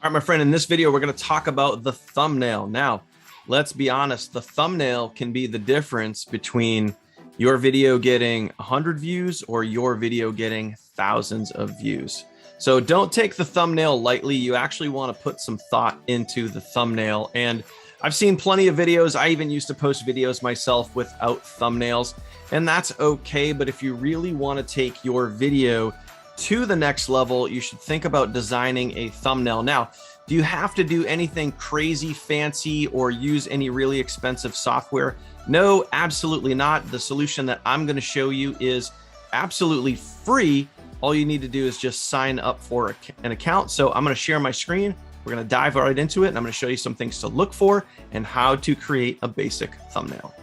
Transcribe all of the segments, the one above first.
All right, my friend, in this video, we're going to talk about the thumbnail. Now, let's be honest, the thumbnail can be the difference between your video getting 100 views or your video getting thousands of views. So don't take the thumbnail lightly. You actually want to put some thought into the thumbnail. And I've seen plenty of videos. I even used to post videos myself without thumbnails, and that's okay. But if you really want to take your video to the next level, you should think about designing a thumbnail. Now, do you have to do anything crazy fancy or use any really expensive software? No, absolutely not. The solution that I'm going to show you is absolutely free. All you need to do is just sign up for an account. So I'm going to share my screen. We're going to dive right into it, and I'm going to show you some things to look for and how to create a basic thumbnail.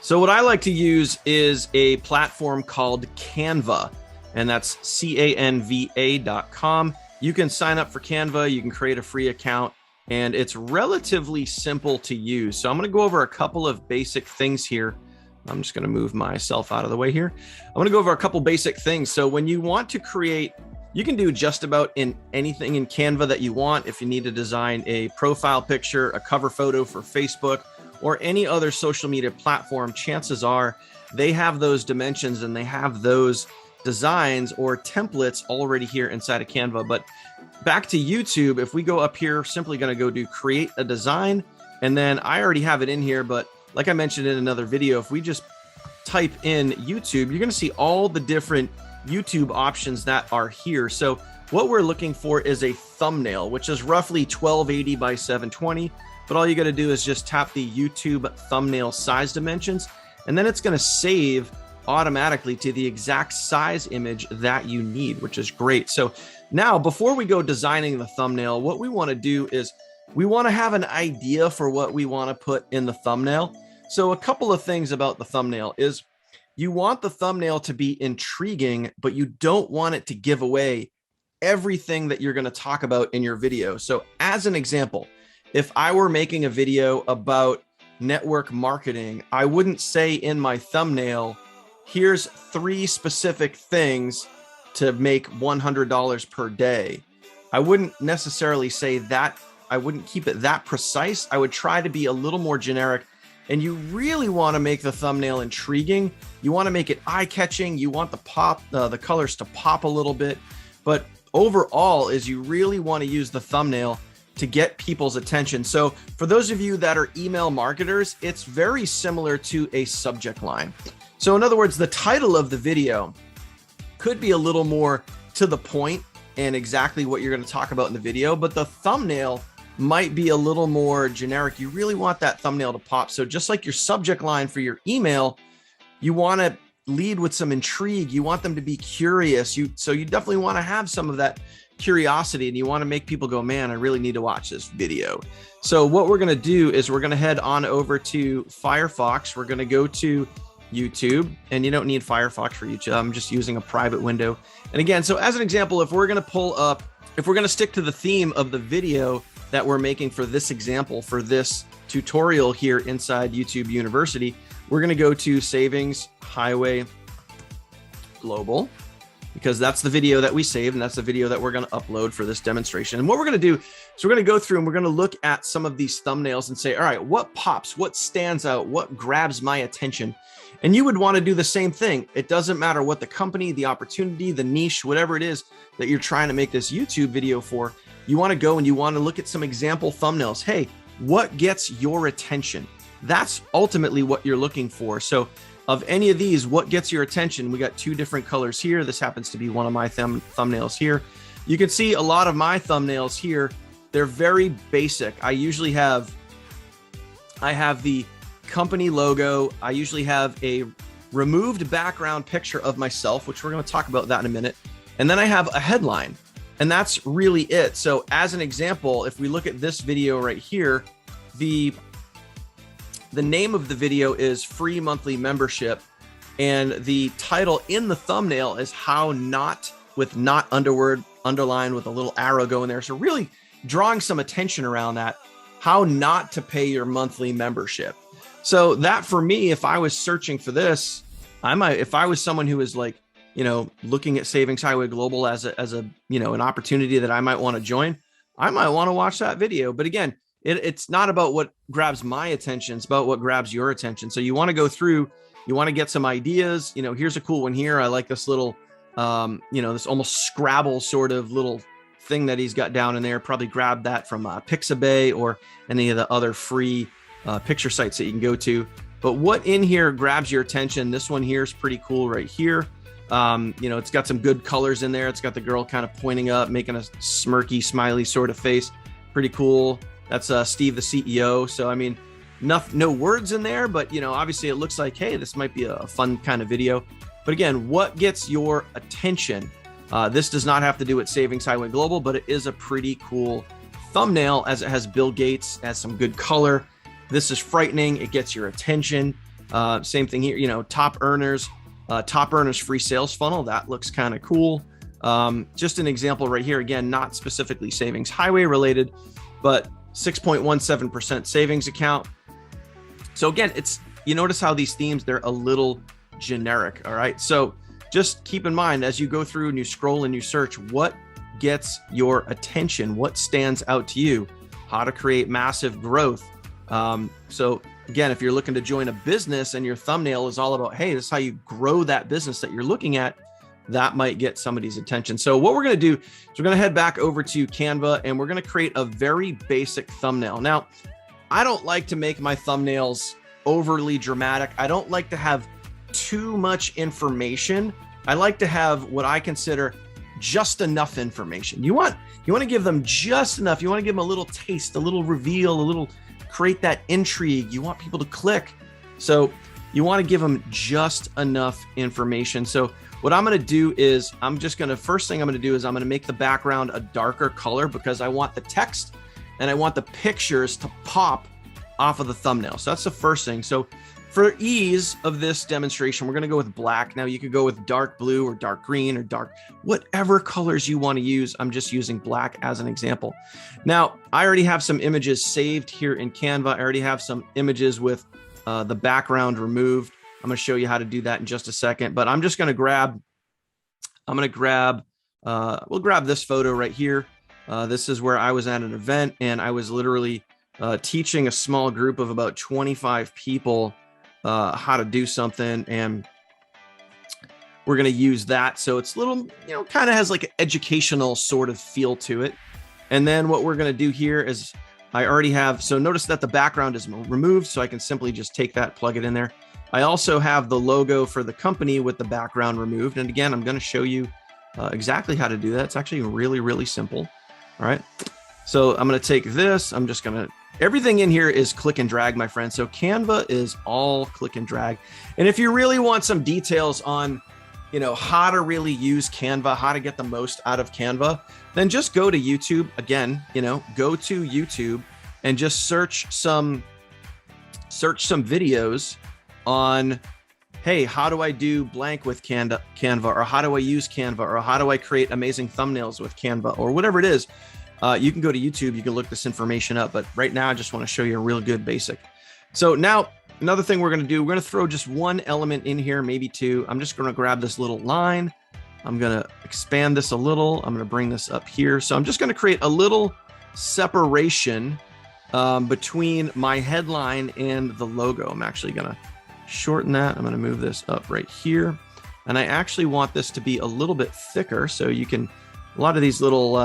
So what I like to use is a platform called Canva, and that's canva.com. You can sign up for Canva, you can create a free account, and it's relatively simple to use. So I'm going to go over a couple of basic things here. I'm just going to move myself out of the way here. I'm going to go over a couple basic things. So when you want to create, you can do just about anything in Canva that you want. If you need to design a profile picture, a cover photo for Facebook, or any other social media platform, chances are they have those dimensions and they have those designs or templates already here inside of Canva. But back to YouTube, if we go up here, simply going to go do create a design. And then I already have it in here, but like I mentioned in another video, if we just type in YouTube, you're going to see all the different YouTube options that are here. So what we're looking for is a thumbnail, which is roughly 1280 by 720. But all you got to do is just tap the YouTube thumbnail size dimensions, and then it's going to save automatically to the exact size image that you need, which is great. So now, before we go designing the thumbnail, what we want to do is we want to have an idea for what we want to put in the thumbnail. So a couple of things about the thumbnail is you want the thumbnail to be intriguing, but you don't want it to give away everything that you're going to talk about in your video. So as an example, if I were making a video about network marketing, I wouldn't say in my thumbnail, here's 3 specific things to make $100 per day. I wouldn't necessarily say that. I wouldn't keep it that precise. I would try to be a little more generic. And you really want to make the thumbnail intriguing. You want to make it eye-catching. You want the colors to pop a little bit. But overall is you really want to use the thumbnail to get people's attention. So for those of you that are email marketers, it's very similar to a subject line. So in other words, the title of the video could be a little more to the point and exactly what you're going to talk about in the video, but the thumbnail might be a little more generic. You really want that thumbnail to pop. So just like your subject line for your email, you want to lead with some intrigue. You want them to be curious. So you definitely want to have some of that curiosity, and you want to make people go, man, I really need to watch this video. So what we're going to do is we're going to head on over to Firefox. We're going to go to YouTube, and you don't need Firefox for YouTube. I'm just using a private window. And again, so as an example, if we're going to stick to the theme of the video that we're making for this example, for this tutorial here inside YouTube University, we're going to go to Savings Highway Global, because that's the video that we saved, and that's the video that we're going to upload for this demonstration. And what we're going to do is we're going to go through and we're going to look at some of these thumbnails and say, all right, what pops, what stands out, what grabs my attention? And you would want to do the same thing. It doesn't matter what the company, the opportunity, the niche, whatever it is that you're trying to make this YouTube video for, you want to go and you want to look at some example thumbnails. Hey, what gets your attention? That's ultimately what you're looking for. So of any of these, what gets your attention? We got 2 different colors here. This happens to be one of my thumbnails here. You can see a lot of my thumbnails here. They're very basic. I have the company logo. I usually have a removed background picture of myself, which we're going to talk about that in a minute. And then I have a headline, and that's really it. So as an example, if we look at this video right here, the name of the video is Free Monthly Membership, and the title in the thumbnail is How Not, with not underlined with a little arrow going there. So really drawing some attention around that, how not to pay your monthly membership. So that, for me, if I was searching for this, if I was someone who was like, looking at Savings Highway Global as a, an opportunity that I might want to join, I might want to watch that video. But again, it's not about what grabs my attention. It's about what grabs your attention. So you want to go through, you want to get some ideas. Here's a cool one here. I like this little, this almost Scrabble sort of little thing that he's got down in there. Probably grab that from Pixabay or any of the other free picture sites that you can go to. But what in here grabs your attention? This one here is pretty cool right here. It's got some good colors in there. It's got the girl kind of pointing up, making a smirky, smiley sort of face. Pretty cool. That's Steve, the CEO. So, I mean, no words in there, but, obviously it looks like, hey, this might be a fun kind of video. But again, what gets your attention? This does not have to do with Savings Highway Global, but it is a pretty cool thumbnail as it has Bill Gates, has some good color. This is frightening. It gets your attention. Same thing here, top earners free sales funnel. That looks kind of cool. Just an example right here. Again, not specifically Savings Highway related, but 6.17% savings account. So again, you notice how these themes, they're a little generic. All right. So just keep in mind as you go through and you scroll and you search, what gets your attention? What stands out to you? How to create massive growth. So again, if you're looking to join a business and your thumbnail is all about, hey, this is how you grow that business that you're looking at, that might get somebody's attention. So what we're going to do is we're going to head back over to Canva and we're going to create a very basic thumbnail. Now, I don't like to make my thumbnails overly dramatic. I don't like to have too much information. I like to have what I consider just enough information. You want to give them just enough. You want to give them a little taste, a little reveal, create that intrigue. You want people to click. So you want to give them just enough information. So what I'm going to do is first thing I'm going to do is I'm going to make the background a darker color because I want the text and I want the pictures to pop off of the thumbnail. So that's the first thing. So for ease of this demonstration, we're going to go with black. Now you could go with dark blue or dark green or whatever colors you want to use. I'm just using black as an example. Now I already have some images saved here in Canva. I already have some images with the background removed. I'm going to show you how to do that in just a second, but I'm just going to we'll grab this photo right here. This is where I was at an event and I was literally teaching a small group of about 25 people how to do something. And we're going to use that. So it's a little, kind of has like an educational sort of feel to it. And then what we're going to do here is I already have, so notice that the background is removed. So I can simply just take that, plug it in there. I also have the logo for the company with the background removed. And again, I'm going to show you exactly how to do that. It's actually really, really simple. All right. So I'm going to take this. Everything in here is click and drag, my friend. So Canva is all click and drag. And if you really want some details on, how to really use Canva, how to get the most out of Canva, then just go to YouTube. Again, go to YouTube and just search some videos on, hey, how do I do blank with Canva, or how do I use Canva, or how do I create amazing thumbnails with Canva, or whatever it is. You can go to YouTube, you can look this information up, but right now I just want to show you a real good basic. So now another thing we're going to do, we're going to throw just one element in here, maybe two. I'm just going to grab this little line. I'm going to expand this a little. I'm going to bring this up here. So I'm just going to create a little separation between my headline and the logo. I'm actually going to shorten that. I'm going to move this up right here. And I actually want this to be a little bit thicker. So you can, a lot of these little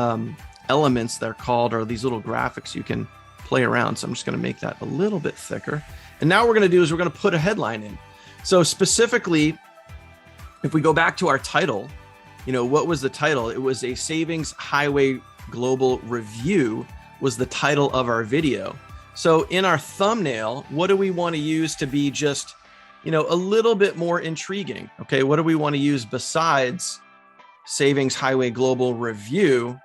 elements they're called, or these little graphics you can play around. So I'm just going to make that a little bit thicker. And now what we're going to do is we're going to put a headline in. So specifically, if we go back to our title, what was the title? It was a Savings Highway Global Review was the title of our video. So in our thumbnail, what do we want to use to be just, a little bit more intriguing? Okay. What do we want to use besides Savings Highway Global Review?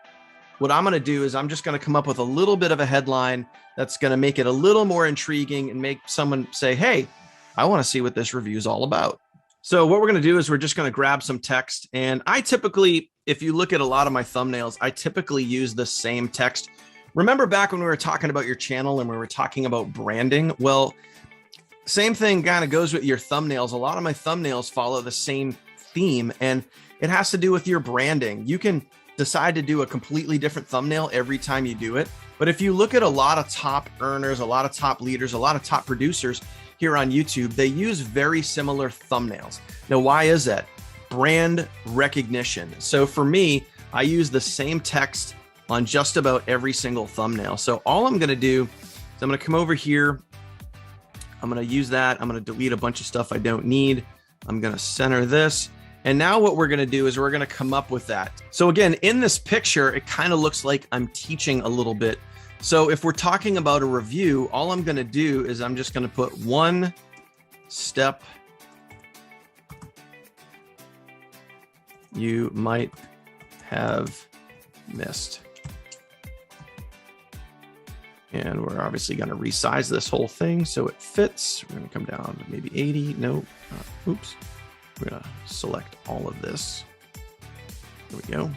What I'm going to do is I'm just going to come up with a little bit of a headline that's going to make it a little more intriguing and make someone say, hey, I want to see what this review is all about. So what we're going to do is we're just going to grab some text. And I typically, if you look at a lot of my thumbnails, I typically use the same text. Remember back when we were talking about your channel and we were talking about branding? Well, same thing kind of goes with your thumbnails. A lot of my thumbnails follow the same theme, and it has to do with your branding. You can decide to do a completely different thumbnail every time you do it. But if you look at a lot of top earners, a lot of top leaders, a lot of top producers here on YouTube, they use very similar thumbnails. Now, why is that? Brand recognition. So for me, I use the same text on just about every single thumbnail. So all I'm going to do is I'm going to come over here. I'm going to use that. I'm going to delete a bunch of stuff I don't need. I'm going to center this. And now what we're going to do is we're going to come up with that. So again, in this picture, it kind of looks like I'm teaching a little bit. So if we're talking about a review, all I'm going to do is I'm just going to put one step you might have missed. And we're obviously going to resize this whole thing so it fits. We're going to come down to maybe 80. No, oops. We're going to select all of this. There we go.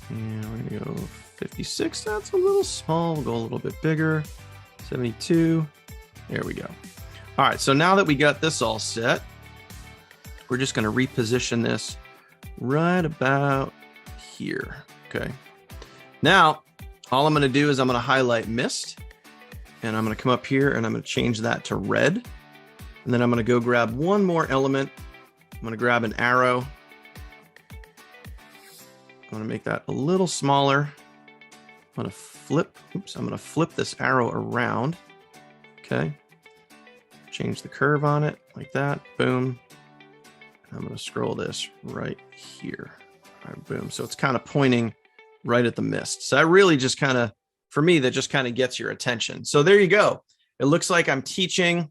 And we're going to go 56. That's a little small. We'll go a little bit bigger. 72. There we go. All right. So now that we got this all set, we're just going to reposition this right about here. Okay. Now, all I'm going to do is I'm going to highlight mist, and I'm going to come up here and I'm going to change that to red. And then I'm going to go grab one more element. I'm going to grab an arrow. I'm going to make that a little smaller. I'm going to flip. Oops. I'm going to flip this arrow around. Okay. Change the curve on it like that. Boom. I'm going to scroll this right here. All right, boom. So it's kind of pointing right at the mist. So that really just kind of, for me, that just kind of gets your attention. So there you go. It looks like I'm teaching.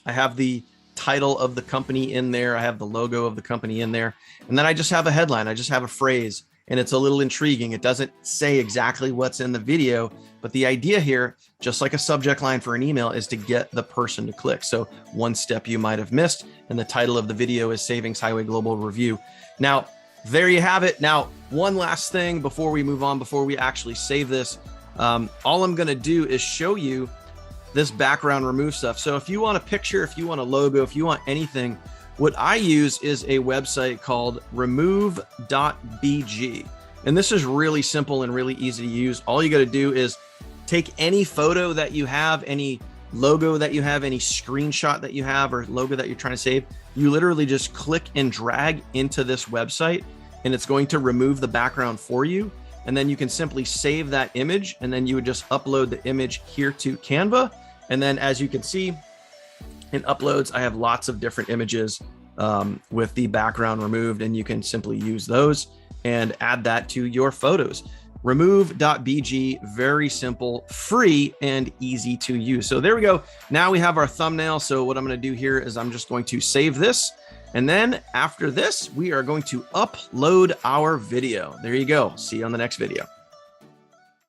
I have the title of the company in there. I have the logo of the company in there. And then I just have a headline. I just have a phrase, and it's a little intriguing. It doesn't say exactly what's in the video, but the idea here, just like a subject line for an email, is to get the person to click. So one step you might have missed, and the title of the video is Savings Highway Global Review. Now, there you have it. Now, one last thing before we move on, before we actually save this, all I'm going to do is show you this background remove stuff. So if you want a picture, if you want a logo, if you want anything, what I use is a website called remove.bg. And this is really simple and really easy to use. All you got to do is take any photo that you have, any logo that you have, any screenshot that you have, or logo that you're trying to save. You literally just click and drag into this website, and it's going to remove the background for you. And then you can simply save that image, and then you would just upload the image here to Canva. And then as you can see in uploads, I have lots of different images with the background removed, and you can simply use those and add that to your photos. Remove.bg, very simple, free, and easy to use. So there we go. Now we have our thumbnail. So what I'm going to do here is I'm just going to save this. And then after this, we are going to upload our video. There you go. See you on the next video.